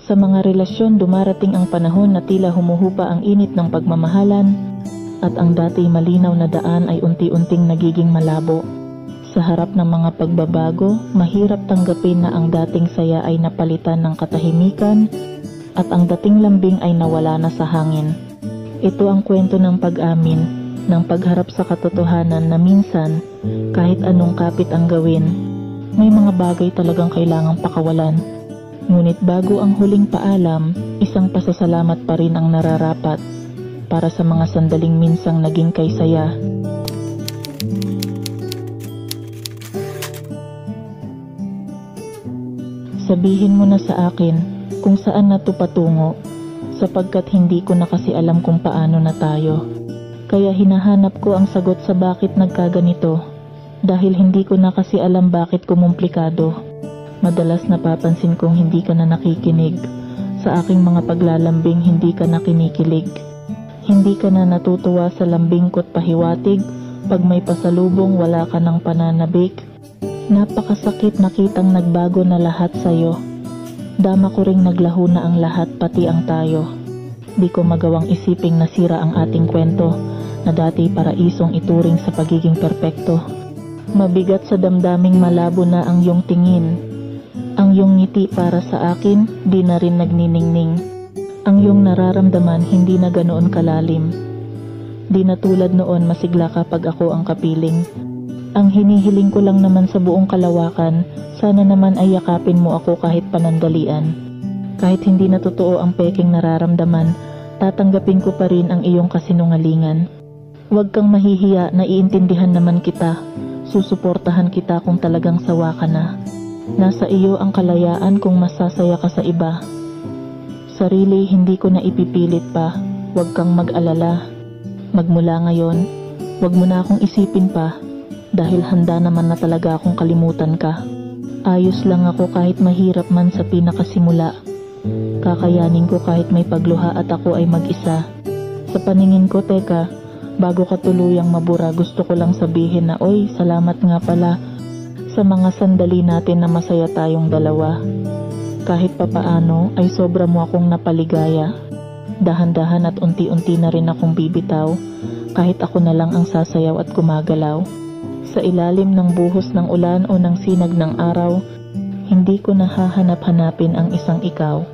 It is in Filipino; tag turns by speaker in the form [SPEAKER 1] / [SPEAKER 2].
[SPEAKER 1] Sa mga relasyon, dumarating ang panahon na tila humuhupa ang init ng pagmamahalan at ang dati malinaw na daan ay unti-unting nagiging malabo. Sa harap ng mga pagbabago, mahirap tanggapin na ang dating saya ay napalitan ng katahimikan at ang dating lambing ay nawala na sa hangin. Ito ang kwento ng pag-amin, ng pagharap sa katotohanan na minsan, kahit anong kapit ang gawin, may mga bagay talagang kailangang pakawalan. Ngunit bago ang huling paalam, isang pasasalamat pa rin ang nararapat para sa mga sandaling minsang naging kaysaya. Sabihin mo na sa akin kung saan na 'to patungo, sapagkat hindi ko na kasi alam kung paano na tayo. Kaya hinahanap ko ang sagot sa bakit nagkaganito, dahil hindi ko na kasi alam bakit kumumplikado. Madalas napapansin kong hindi ka na nakikinig. Sa aking mga paglalambing, hindi ka na kinikilig. Hindi ka na natutuwa sa lambing ko't pahiwatig. Pag may pasalubong, wala ka ng pananabik. Napakasakit nakitang nagbago na lahat sa'yo. Dama ko ring naglaho na ang lahat, pati ang tayo. Di ko magawang isiping nasira ang ating kwento, na dati paraisong ituring sa pagiging perpekto. Mabigat sa damdaming malabo na ang iyong tingin. Ang iyong ngiti para sa akin, di na rin nagniningning. Ang iyong nararamdaman, hindi na ganoon kalalim. Di na tulad noon masigla kapag ako ang kapiling. Ang hinihiling ko lang naman sa buong kalawakan, sana naman ay yakapin mo ako kahit panandalian. Kahit hindi na totoo ang peking nararamdaman, tatanggapin ko pa rin ang iyong kasinungalingan. Huwag kang mahihiya, naiintindihan naman kita. Susuportahan kita kung talagang sawa ka na. Nasa iyo ang kalayaan kung masasaya ka sa iba. Sarili hindi ko na ipipilit pa. Huwag kang mag-alala. Magmula ngayon, huwag mo na akong isipin pa, dahil handa naman na talaga akong kalimutan ka. Ayos lang ako kahit mahirap man sa pinakasimula. Kakayanin ko kahit may pagluha at ako ay mag-isa. Sa paningin ko, teka, bago ka tuluyang mabura, gusto ko lang sabihin na, oy, salamat nga pala sa mga sandali natin na masaya tayong dalawa. Kahit papaano ay sobra mo akong napaligaya. Dahan-dahan at unti-unti na rin akong bibitaw, kahit ako na lang ang sasayaw at gumagalaw. Sa ilalim ng buhos ng ulan o ng sinag ng araw, hindi ko na hahanap-hanapin ang isang ikaw.